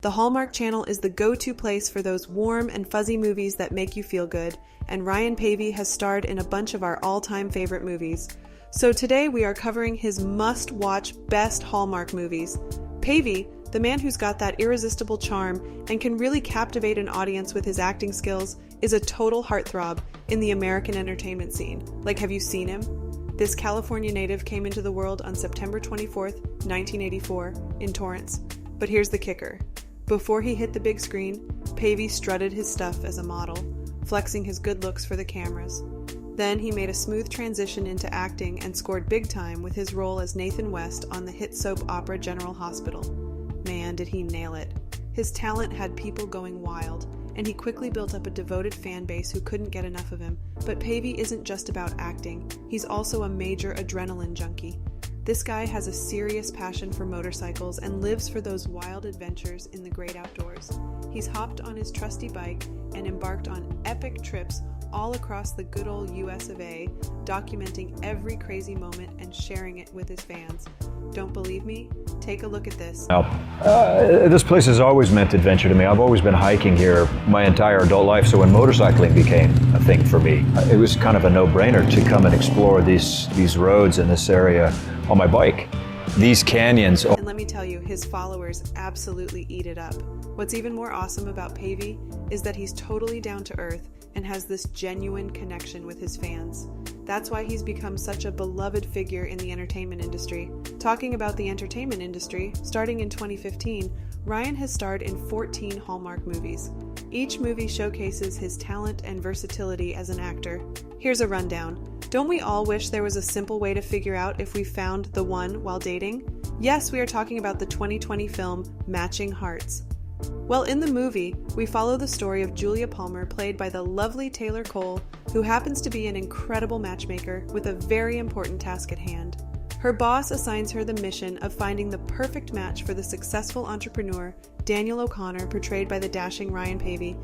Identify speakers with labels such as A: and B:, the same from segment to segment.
A: The Hallmark Channel is the go-to place for those warm and fuzzy movies that make you feel good, and Ryan Paevey has starred in a bunch of our all-time favorite movies. So today we are covering his must-watch best Hallmark movies. Paevey, the man who's got that irresistible charm and can really captivate an audience with his acting skills, is a total heartthrob in the American entertainment scene. Like, have you seen him? This California native came into the world on September 24th, 1984, in Torrance. But here's the kicker. Before he hit the big screen, Paevey strutted his stuff as a model, flexing his good looks for the cameras. Then he made a smooth transition into acting and scored big time with his role as Nathan West on the hit soap opera General Hospital. Man, did he nail it. His talent had people going wild, and he quickly built up a devoted fan base who couldn't get enough of him. But Paevey isn't just about acting, he's also a major adrenaline junkie. This guy has a serious passion for motorcycles and lives for those wild adventures in the great outdoors. He's hopped on his trusty bike and embarked on epic trips all across the good old US of A, documenting every crazy moment and sharing it with his fans. Don't believe me? Take a look at this.
B: This place has always meant adventure to me. I've always been hiking here my entire adult life, so when motorcycling became a thing for me, it was kind of a no-brainer to come and explore these roads in this area on my bike. These canyons.
A: And let me tell you, his followers absolutely eat it up. What's even more awesome about Paevey is that he's totally down to earth and has this genuine connection with his fans. That's why he's become such a beloved figure in the entertainment industry. Talking about the entertainment industry, starting in 2015, Ryan has starred in 14 Hallmark movies. Each movie showcases his talent and versatility as an actor. Here's a rundown. Don't we all wish there was a simple way to figure out if we found the one while dating? Yes, we are talking about the 2020 film Matching Hearts. Well, in the movie, we follow the story of Julia Palmer, played by the lovely Taylor Cole, who happens to be an incredible matchmaker with a very important task at hand. Her boss assigns her the mission of finding the perfect match for the successful entrepreneur, Daniel O'Connor, portrayed by the dashing Ryan Paevey.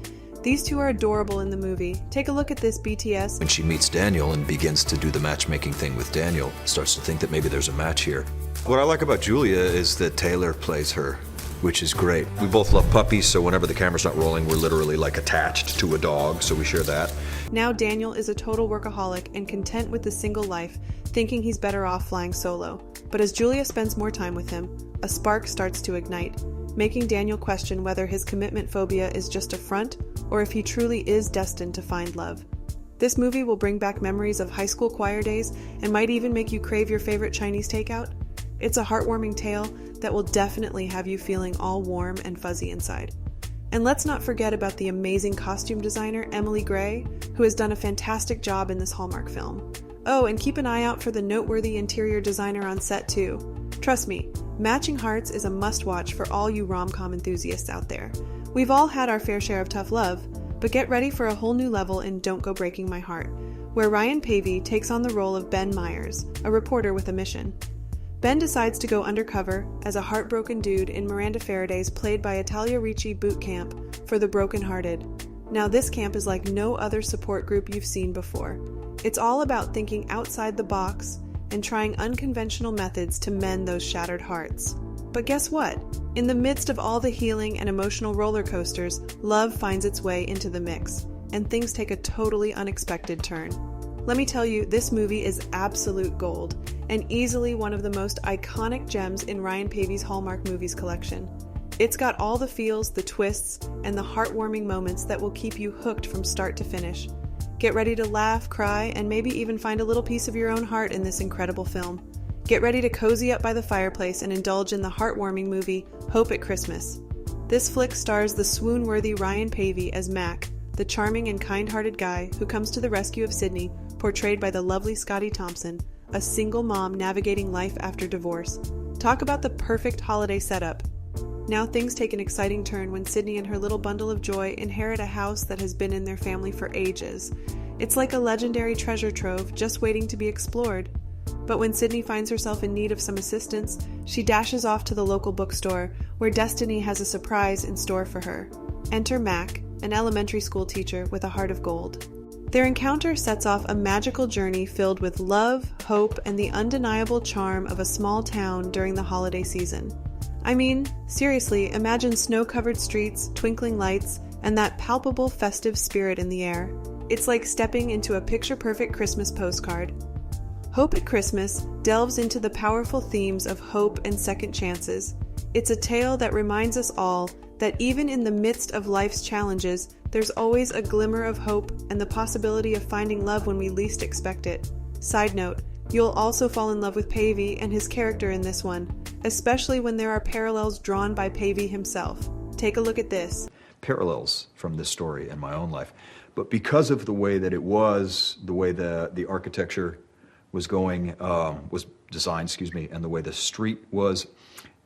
A: These two are adorable in the movie. Take a look at this BTS.
C: When she meets Daniel and begins to do the matchmaking thing with Daniel, starts to think that maybe there's a match here. What I like about Julia is that Taylor plays her, which is great. We both love puppies, so whenever the camera's not rolling, we're literally like attached to a dog, so we share that.
A: Now Daniel is a total workaholic and content with the single life, thinking he's better off flying solo. But as Julia spends more time with him, a spark starts to ignite, making Daniel question whether his commitment phobia is just a front or if he truly is destined to find love. This movie will bring back memories of high school choir days and might even make you crave your favorite Chinese takeout. It's a heartwarming tale that will definitely have you feeling all warm and fuzzy inside. And let's not forget about the amazing costume designer Emily Gray, who has done a fantastic job in this Hallmark film. Oh, and keep an eye out for the noteworthy interior designer on set too. Trust me, Matching Hearts is a must-watch for all you rom-com enthusiasts out there. We've all had our fair share of tough love, but get ready for a whole new level in Don't Go Breaking My Heart, where Ryan Paevey takes on the role of Ben Myers, a reporter with a mission. Ben decides to go undercover as a heartbroken dude in Miranda Faraday's played by Italia Ricci boot camp for the brokenhearted. Now this camp is like no other support group you've seen before. It's all about thinking outside the box and trying unconventional methods to mend those shattered hearts. But guess what? In the midst of all the healing and emotional roller coasters, love finds its way into the mix, and things take a totally unexpected turn. Let me tell you, this movie is absolute gold, and easily one of the most iconic gems in Ryan Paevey's Hallmark movies collection. It's got all the feels, the twists, and the heartwarming moments that will keep you hooked from start to finish. Get ready to laugh, cry, and maybe even find a little piece of your own heart in this incredible film. Get ready to cozy up by the fireplace and indulge in the heartwarming movie Hope at Christmas. This flick stars the swoon-worthy Ryan Paevey as Mac, the charming and kind-hearted guy who comes to the rescue of Sydney, portrayed by the lovely Scotty Thompson, a single mom navigating life after divorce. Talk about the perfect holiday setup. Now things take an exciting turn when Sydney and her little bundle of joy inherit a house that has been in their family for ages. It's like a legendary treasure trove just waiting to be explored. But when Sydney finds herself in need of some assistance, she dashes off to the local bookstore, where Destiny has a surprise in store for her. Enter Mac, an elementary school teacher with a heart of gold. Their encounter sets off a magical journey filled with love, hope, and the undeniable charm of a small town during the holiday season. I mean, seriously, imagine snow-covered streets, twinkling lights, and that palpable festive spirit in the air. It's like stepping into a picture-perfect Christmas postcard. Hope at Christmas delves into the powerful themes of hope and second chances. It's a tale that reminds us all that even in the midst of life's challenges, there's always a glimmer of hope and the possibility of finding love when we least expect it. Side note, you'll also fall in love with Paevey and his character in this one, especially when there are parallels drawn by Paevey himself. Take a look at this.
C: Parallels from this story in my own life. But because of the way that it was, the way the architecture was designed, and the way the street was,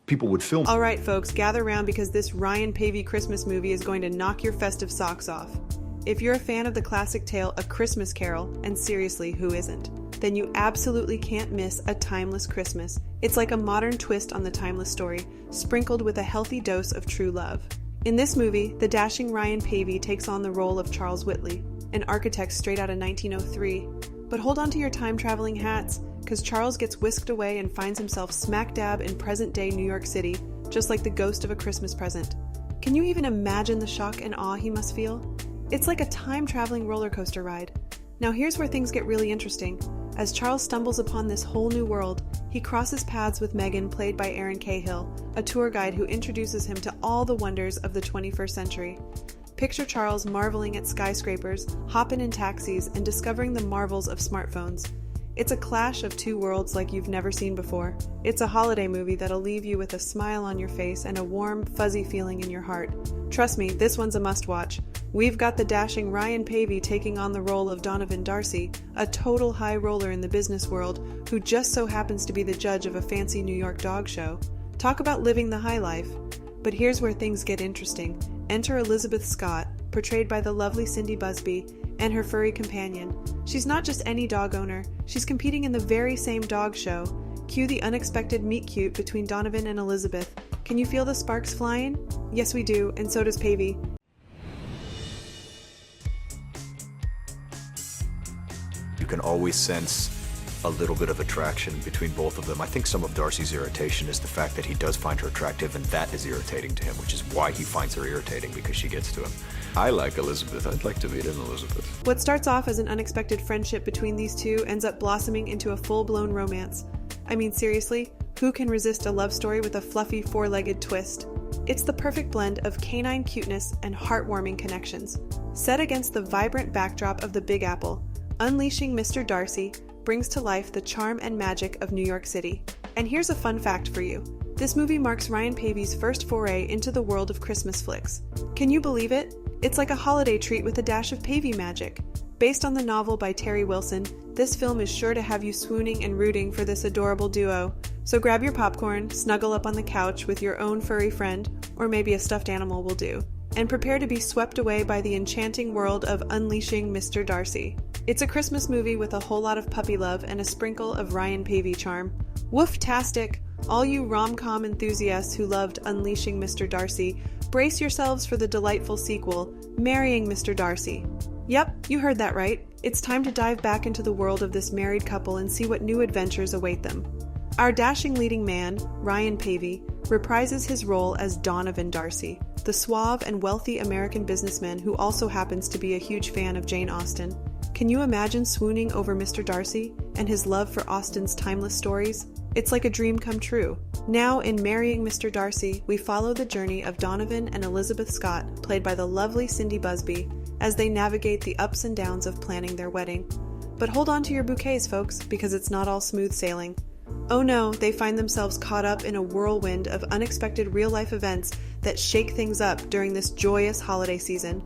C: people would film.
A: All right, folks, gather around because this Ryan Paevey Christmas movie is going to knock your festive socks off. If you're a fan of the classic tale A Christmas Carol, and seriously, who isn't, then you absolutely can't miss A Timeless Christmas. It's like a modern twist on the timeless story, sprinkled with a healthy dose of true love. In this movie, the dashing Ryan Paevey takes on the role of Charles Whitley, an architect straight out of 1903. But hold on to your time-traveling hats, because Charles gets whisked away and finds himself smack dab in present-day New York City, just like the ghost of a Christmas present. Can you even imagine the shock and awe he must feel? It's like a time-traveling roller coaster ride. Now here's where things get really interesting. As Charles stumbles upon this whole new world, he crosses paths with Megan, played by Erin Cahill, a tour guide who introduces him to all the wonders of the 21st century. Picture Charles marveling at skyscrapers, hopping in taxis, and discovering the marvels of smartphones. It's a clash of two worlds like you've never seen before. It's a holiday movie that'll leave you with a smile on your face and a warm, fuzzy feeling in your heart. Trust me, this one's a must-watch. We've got the dashing Ryan Paevey taking on the role of Donovan Darcy, a total high roller in the business world who just so happens to be the judge of a fancy New York dog show. Talk about living the high life. But here's where things get interesting. Enter Elizabeth Scott, portrayed by the lovely Cindy Busby, and her furry companion. She's not just any dog owner, she's competing in the very same dog show. Cue the unexpected meet-cute between Donovan and Elizabeth. Can you feel the sparks flying? Yes, we do, and so does Paevey.
C: You can always sense a little bit of attraction between both of them. I think some of Darcy's irritation is the fact that he does find her attractive, and that is irritating to him, which is why he finds her irritating, because she gets to him. I like Elizabeth. I'd like to meet an Elizabeth.
A: What starts off as an unexpected friendship between these two ends up blossoming into a full-blown romance. I mean, seriously, who can resist a love story with a fluffy four-legged twist? It's the perfect blend of canine cuteness and heartwarming connections. Set against the vibrant backdrop of the Big Apple, Unleashing Mr. Darcy brings to life the charm and magic of New York City. And here's a fun fact for you. This movie marks Ryan Paevey's first foray into the world of Christmas flicks. Can you believe it? It's like a holiday treat with a dash of Paevey magic. Based on the novel by Terry Wilson, this film is sure to have you swooning and rooting for this adorable duo. So grab your popcorn, snuggle up on the couch with your own furry friend, or maybe a stuffed animal will do, and prepare to be swept away by the enchanting world of Unleashing Mr. Darcy. It's a Christmas movie with a whole lot of puppy love and a sprinkle of Ryan Paevey charm. Woof-tastic! All you rom-com enthusiasts who loved Unleashing Mr. Darcy, brace yourselves for the delightful sequel, Marrying Mr. Darcy. Yep, you heard that right. It's time to dive back into the world of this married couple and see what new adventures await them. Our dashing leading man, Ryan Paevey, reprises his role as Donovan Darcy, the suave and wealthy American businessman who also happens to be a huge fan of Jane Austen. Can you imagine swooning over Mr. Darcy and his love for Austen's timeless stories? It's like a dream come true. Now in Marrying Mr. Darcy, we follow the journey of Donovan and Elizabeth Scott, played by the lovely Cindy Busby, as they navigate the ups and downs of planning their wedding. But hold on to your bouquets, folks, because it's not all smooth sailing. Oh no, they find themselves caught up in a whirlwind of unexpected real-life events that shake things up during this joyous holiday season.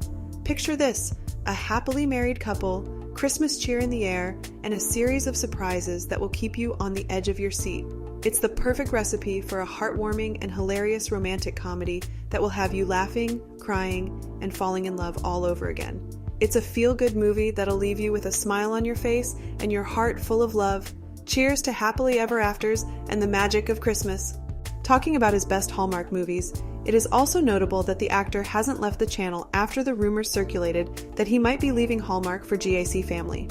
A: Picture this, a happily married couple, Christmas cheer in the air, and a series of surprises that will keep you on the edge of your seat. It's the perfect recipe for a heartwarming and hilarious romantic comedy that will have you laughing, crying, and falling in love all over again. It's a feel-good movie that'll leave you with a smile on your face and your heart full of love. Cheers to happily ever afters and the magic of Christmas. Talking about his best Hallmark movies, it is also notable that the actor hasn't left the channel after the rumors circulated that he might be leaving Hallmark for GAC Family.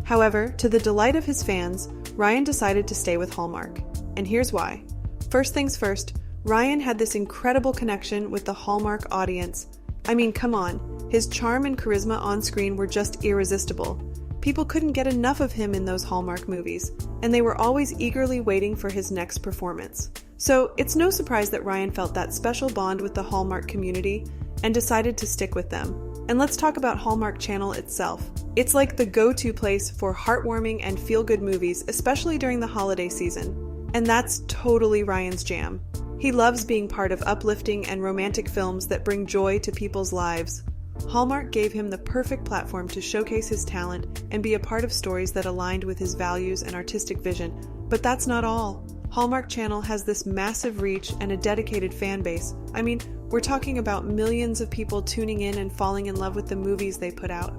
A: However, to the delight of his fans, Ryan decided to stay with Hallmark. And here's why. First things first, Ryan had this incredible connection with the Hallmark audience. I mean, come on, his charm and charisma on screen were just irresistible. People couldn't get enough of him in those Hallmark movies, and they were always eagerly waiting for his next performance. So it's no surprise that Ryan felt that special bond with the Hallmark community and decided to stick with them. And let's talk about Hallmark Channel itself. It's like the go-to place for heartwarming and feel-good movies, especially during the holiday season. And that's totally Ryan's jam. He loves being part of uplifting and romantic films that bring joy to people's lives. Hallmark gave him the perfect platform to showcase his talent and be a part of stories that aligned with his values and artistic vision. But that's not all. Hallmark Channel has this massive reach and a dedicated fan base. I mean, we're talking about millions of people tuning in and falling in love with the movies they put out.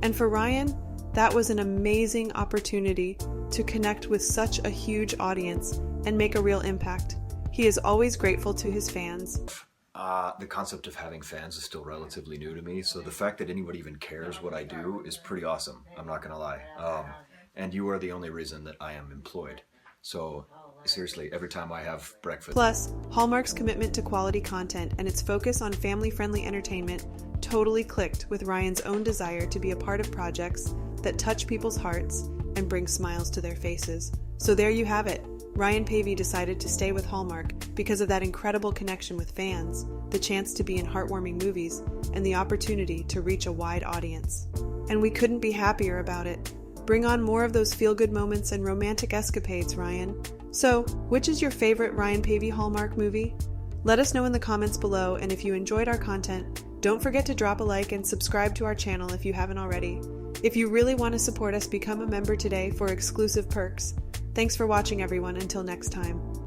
A: And for Ryan, that was an amazing opportunity to connect with such a huge audience and make a real impact. He is always grateful to his fans.
C: The concept of having fans is still relatively new to me, so the fact that anybody even cares what I do is pretty awesome, I'm not gonna lie. And you are the only reason that I am employed. So seriously, every time I have breakfast...
A: Plus, Hallmark's commitment to quality content and its focus on family-friendly entertainment totally clicked with Ryan's own desire to be a part of projects that touch people's hearts and bring smiles to their faces. So there you have it. Ryan Paevey decided to stay with Hallmark because of that incredible connection with fans, the chance to be in heartwarming movies, and the opportunity to reach a wide audience. And we couldn't be happier about it. Bring on more of those feel-good moments and romantic escapades, Ryan. So, which is your favorite Ryan Paevey Hallmark movie? Let us know in the comments below, and if you enjoyed our content, don't forget to drop a like and subscribe to our channel if you haven't already. If you really want to support us, become a member today for exclusive perks. Thanks for watching, everyone. Until next time.